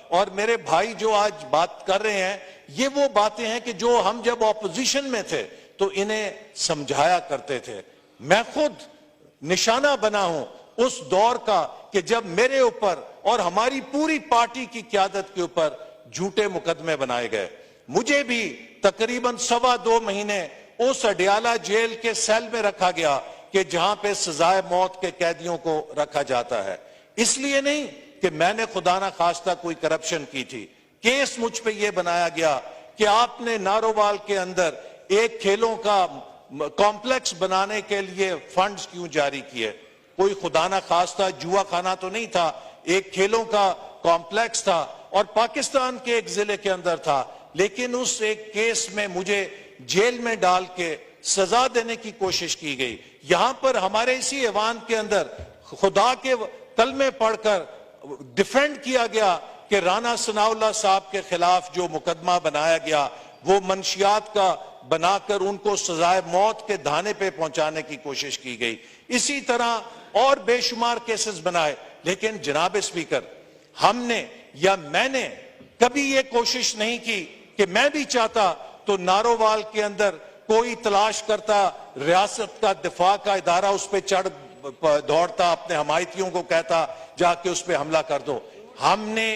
اور میرے بھائی جو آج بات کر رہے ہیں یہ وہ باتیں ہیں کہ جو ہم جب اپوزیشن میں تھے تو انہیں سمجھایا کرتے تھے. میں خود نشانہ بنا ہوں اس دور کا کہ جب میرے اوپر اور ہماری پوری پارٹی کی قیادت کے اوپر جھوٹے مقدمے بنائے گئے. مجھے بھی تقریباً 2.25 مہینے اس اڈیالہ جیل کے سیل میں رکھا گیا کہ جہاں پہ سزائے موت کے قیدیوں کو رکھا جاتا ہے. اس لیے نہیں کہ میں نے خدا نہ خواستہ کوئی کرپشن کی تھی. کیس مجھ پہ یہ بنایا گیا کہ آپ نے نارووال کے اندر ایک کھیلوں کا کمپلیکس بنانے کے لیے فنڈز کیوں جاری کیے. کوئی خدا نہ خواستہ جوا خانہ تو نہیں تھا, ایک کھیلوں کا کمپلیکس تھا اور پاکستان کے ایک ضلع کے اندر تھا. لیکن اس ایک کیس میں مجھے جیل میں ڈال کے سزا دینے کی کوشش کی گئی. یہاں پر ہمارے اسی ایوان کے اندر خدا کے کلمے پڑھ کر ڈیفینڈ کیا گیا کہ رانا ثناء اللہ صاحب کے خلاف جو مقدمہ بنایا گیا وہ منشیات کا بنا کر ان کو سزائے موت کے دھانے پہ پہنچانے کی کوشش کی گئی. اسی طرح اور بے شمار کیسز بنائے. لیکن جناب اسپیکر, ہم نے یا میں نے کبھی یہ کوشش نہیں کی کہ میں بھی چاہتا تو نارووال کے اندر کوئی تلاش کرتا, ریاست کا دفاع کا ادارہ اس پہ چڑھ دوڑتا, اپنے حمایتیوں کو کہتا جا کے اس پہ حملہ کر دو. ہم نے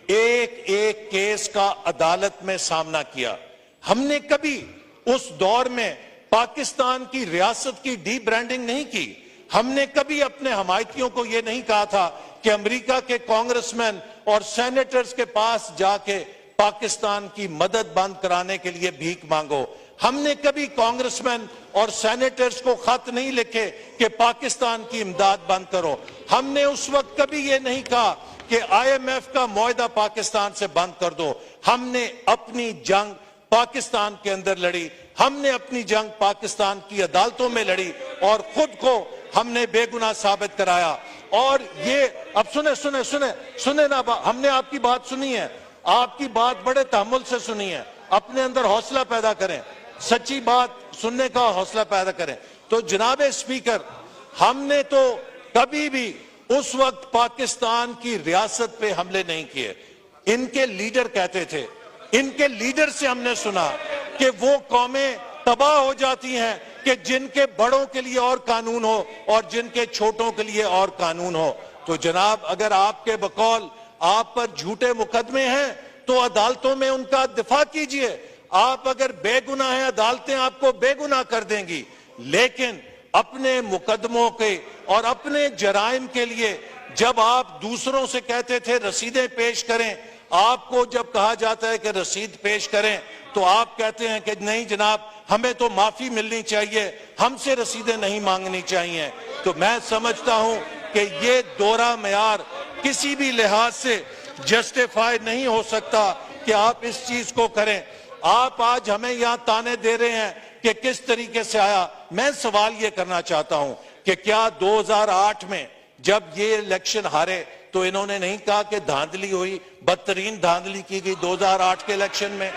ایک ایک کیس کا عدالت میں سامنا کیا. ہم نے کبھی اس دور میں پاکستان کی ریاست کی ڈی برانڈنگ نہیں کی. ہم نے کبھی اپنے حمایتیوں کو یہ نہیں کہا تھا کہ امریکہ کے کانگریس مین اور سینیٹرز کے پاس جا کے پاکستان کی مدد بند کرانے کے لیے بھیک مانگو. ہم نے کبھی کانگریس مین اور سینیٹرز کو خط نہیں لکھے کہ پاکستان کی امداد بند کرو. ہم نے اس وقت کبھی یہ نہیں کہا کہ IMF کا معاہدہ پاکستان سے بند کر دو. ہم نے اپنی جنگ پاکستان کے اندر لڑی, ہم نے اپنی جنگ پاکستان کی عدالتوں میں لڑی اور خود کو ہم نے بے گناہ ثابت کرایا. اور یہ اب سنیں نا, ہم نے آپ کی بات سنی ہے, آپ کی بات بڑے تحمل سے سنی ہے. اپنے اندر حوصلہ پیدا کریں, سچی بات سننے کا حوصلہ پیدا کریں. تو جناب اسپیکر, ہم نے تو کبھی بھی اس وقت پاکستان کی ریاست پہ حملے نہیں کیے. ان کے لیڈر کہتے تھے, ان کے لیڈر سے ہم نے سنا کہ وہ قومیں تباہ ہو جاتی ہیں کہ جن کے بڑوں کے لیے اور قانون ہو اور جن کے چھوٹوں کے لیے اور قانون ہو. تو جناب اگر آپ کے بقول آپ پر جھوٹے مقدمے ہیں تو عدالتوں میں ان کا دفاع کیجئے. آپ اگر بے گناہ ہیں عدالتیں آپ کو بے گناہ کر دیں گی. لیکن اپنے مقدموں کے اور اپنے جرائم کے لیے جب آپ دوسروں سے کہتے تھے رسیدیں پیش کریں, آپ کو جب کہا جاتا ہے کہ رسید پیش کریں تو آپ کہتے ہیں کہ نہیں جناب ہمیں تو معافی ملنی چاہیے, ہم سے رسیدیں نہیں مانگنی چاہیے. تو میں سمجھتا ہوں کہ یہ دوہرا معیار کسی بھی لحاظ سے جسٹیفائی نہیں ہو سکتا کہ آپ اس چیز کو کریں. آپ آج ہمیں یہاں تانے دے رہے ہیں کہ کس طریقے سے آیا. میں سوال یہ کرنا چاہتا ہوں کہ کیا 2008 میں جب یہ الیکشن ہارے تو انہوں نے نہیں کہا کہ دھاندلی ہوئی, بدترین دھاندلی کی گئی 2008 کے الیکشن میں.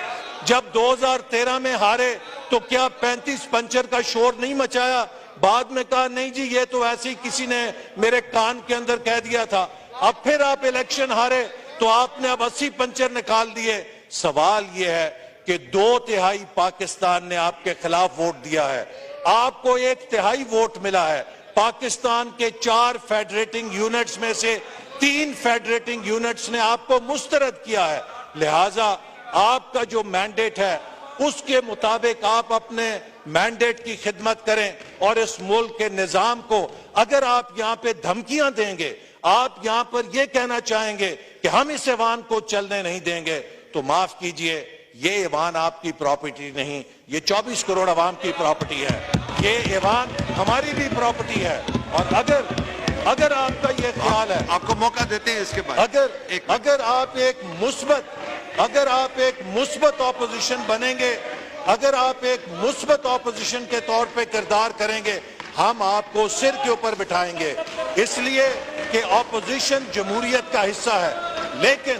جب 2013 میں ہارے تو کیا 35 پنچر کا شور نہیں مچایا, بعد میں کہا نہیں جی یہ تو ایسے ہی کسی نے میرے کان کے اندر کہہ دیا تھا. اب پھر آپ الیکشن ہارے تو آپ نے اب 80 پنچر نکال دیے. سوال یہ ہے کہ 2/3 پاکستان نے آپ کے خلاف ووٹ دیا ہے, آپ کو 1/3 ووٹ ملا ہے. پاکستان کے 4 فیڈریٹنگ یونٹس میں سے 3 فیڈریٹنگ یونٹس نے آپ کو مسترد کیا ہے. لہٰذا آپ کا جو مینڈیٹ ہے اس کے مطابق آپ اپنے مینڈیٹ کی خدمت کریں اور اس ملک کے نظام کو اگر آپ یہاں پہ دھمکیاں دیں گے, آپ یہاں پر یہ کہنا چاہیں گے کہ ہم اس ایوان کو چلنے نہیں دیں گے, تو معاف کیجئے یہ ایوان آپ کی پراپرٹی نہیں, یہ 24 کروڑ عوام کی پراپرٹی ہے. یہ ایوان ہماری بھی پراپرٹی ہے. اور اگر آپ کا یہ خیال ہے, آپ کو موقع دیتے ہیں اس کے بعد, اگر آپ ایک مثبت اپوزیشن بنیں گے, اگر آپ ایک مثبت اپوزیشن کے طور پہ کردار کریں گے, ہم آپ کو سر کے اوپر بٹھائیں گے. اس لیے کہ اپوزیشن جمہوریت کا حصہ ہے. لیکن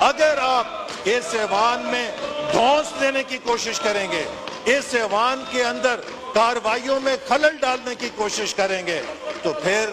اگر آپ اس ایوان میں دھونس دینے کی کوشش کریں گے, اس ایوان کے اندر کاروائیوں میں خلل ڈالنے کی کوشش کریں گے, تو پھر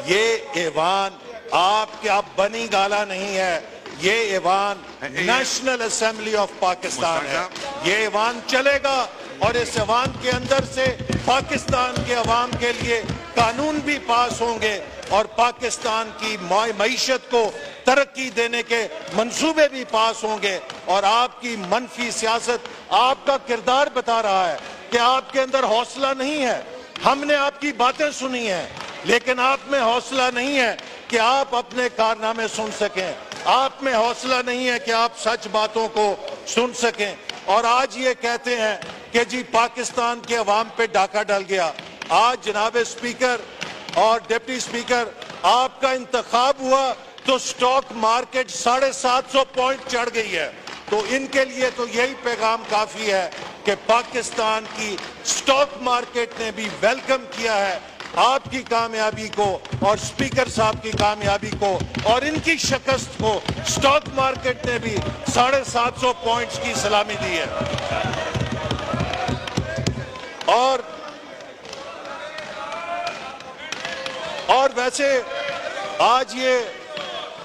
یہ ایوان آپ کے اب بنی گالا نہیں ہے, یہ ایوان نیشنل اسمبلی آف پاکستان ہے. یہ ایوان چلے گا اور اس ایوان کے اندر سے پاکستان کے عوام کے لیے قانون بھی پاس ہوں گے اور پاکستان کی معیشت کو ترقی دینے کے منصوبے بھی پاس ہوں گے. اور آپ کی منفی سیاست آپ کا کردار بتا رہا ہے کہ آپ کے اندر حوصلہ نہیں ہے. ہم نے آپ کی باتیں سنی ہیں لیکن آپ میں حوصلہ نہیں ہے کہ آپ اپنے کارنامے سن سکیں. آپ میں حوصلہ نہیں ہے کہ آپ سچ باتوں کو سن سکیں. اور آج یہ کہتے ہیں کہ جی پاکستان کے عوام پہ ڈاکہ ڈل گیا. آج جناب اسپیکر اور ڈپٹی اسپیکر آپ کا انتخاب ہوا تو سٹاک مارکیٹ 750 پوائنٹ چڑھ گئی ہے. تو ان کے لیے تو یہی پیغام کافی ہے کہ پاکستان کی سٹاک مارکیٹ نے بھی ویلکم کیا ہے آپ کی کامیابی کو اور اسپیکر صاحب کی کامیابی کو اور ان کی شکست کو. سٹاک مارکیٹ نے بھی 750 پوائنٹس کی سلامی دی ہے. اور ویسے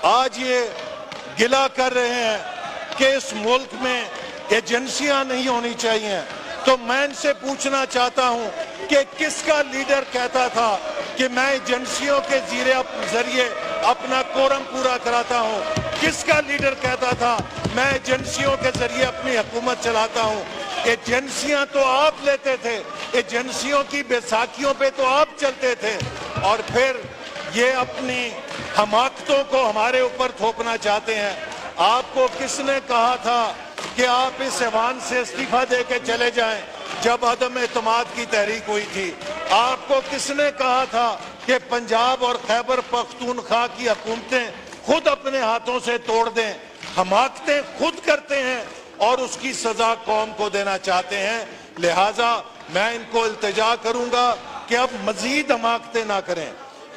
آج یہ گلہ کر رہے ہیں کہ اس ملک میں ایجنسیاں نہیں ہونی چاہیے. تو میں ان سے پوچھنا چاہتا ہوں کہ کس کا لیڈر کہتا تھا کہ میں ایجنسیوں کے ذریعے اپنا کورم پورا کراتا ہوں؟ کس کا لیڈر کہتا تھا میں ایجنسیوں کے ذریعے اپنی حکومت چلاتا ہوں؟ ایجنسیاں تو آپ لیتے تھے, ایجنسیوں کی بیساکھیوں پہ تو آپ چلتے تھے, اور پھر یہ اپنی حماقتوں کو ہمارے اوپر تھوپنا چاہتے ہیں. آپ کو کس نے کہا تھا کہ آپ اس ایوان سے استعفیٰ دے کے چلے جائیں جب عدم اعتماد کی تحریک ہوئی تھی؟ آپ کو کس نے کہا تھا کہ پنجاب اور خیبر پختونخوا کی حکومتیں خود اپنے ہاتھوں سے توڑ دیں؟ حماقتیں خود کرتے ہیں اور اس کی سزا قوم کو دینا چاہتے ہیں. لہٰذا میں ان کو التجا کروں گا کہ اب مزید حماقتیں نہ کریں,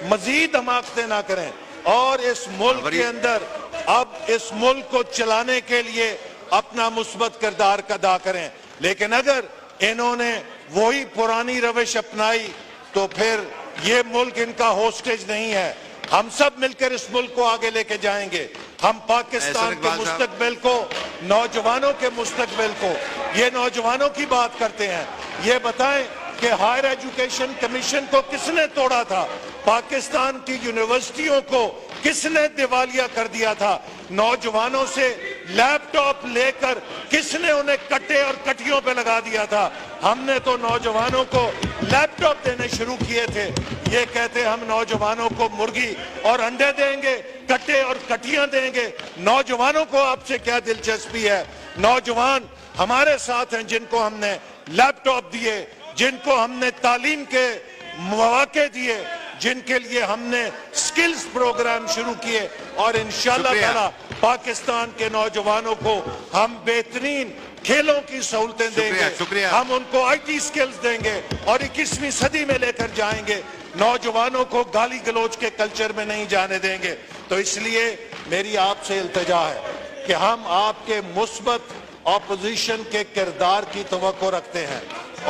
مزید حماقتیں نہ کریں, اور اس ملک کے اندر اب اس ملک کو چلانے کے لیے اپنا مثبت کردار ادا کریں. لیکن اگر انہوں نے وہی پرانی روش اپنائی تو پھر یہ ملک ان کا ہوسٹیج نہیں ہے. ہم سب مل کر اس ملک کو آگے لے کے جائیں گے. ہم پاکستان کے مستقبل کو, نوجوانوں کے مستقبل کو, یہ نوجوانوں کی بات کرتے ہیں. یہ بتائیں کہ ہائر ایجوکیشن کمیشن کو کس نے توڑا تھا؟ پاکستان کی یونیورسٹیوں کو کس نے دیوالیہ کر دیا تھا؟ نوجوانوں سے لیپ ٹاپ لے کر کس نے انہیں کٹے اور کٹیوں پہ لگا دیا تھا؟ ہم نے تو نوجوانوں کو لیپ ٹاپ دینے شروع کیے تھے. یہ کہتے ہم نوجوانوں کو مرغی اور انڈے دیں گے, کٹے اور کٹیاں دیں گے. نوجوانوں کو آپ سے کیا دلچسپی ہے؟ نوجوان ہمارے ساتھ ہیں جن کو ہم نے لیپ ٹاپ دیے, جن کو ہم نے تعلیم کے مواقع دیے, جن کے لیے ہم نے سکلز پروگرام شروع کیے, اور انشاءاللہ تعالی پاکستان کے نوجوانوں کو ہم بہترین کھیلوں کی سہولتیں دیں گے. ہم ان کو آئی ٹی سکلز دیں گے اور 21ویں صدی میں لے کر جائیں گے. نوجوانوں کو گالی گلوچ کے کلچر میں نہیں جانے دیں گے. تو اس لیے میری آپ سے التجا ہے کہ ہم آپ کے مثبت اپوزیشن کے کردار کی توقع رکھتے ہیں,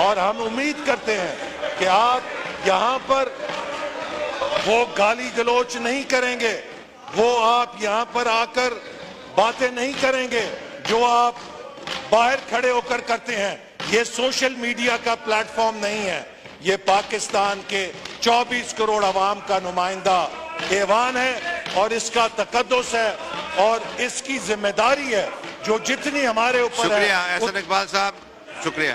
اور ہم امید کرتے ہیں کہ آپ یہاں پر وہ گالی گلوچ نہیں کریں گے, وہ آپ یہاں پر آ کر باتیں نہیں کریں گے جو آپ باہر کھڑے ہو کر کرتے ہیں. یہ سوشل میڈیا کا پلیٹ فارم نہیں ہے, یہ پاکستان کے 24 کروڑ عوام کا نمائندہ ایوان ہے, اور اس کا تقدس ہے اور اس کی ذمہ داری ہے جو جتنی ہمارے اوپر ہے. شکریہ احسن اقبال صاحب, شکریہ.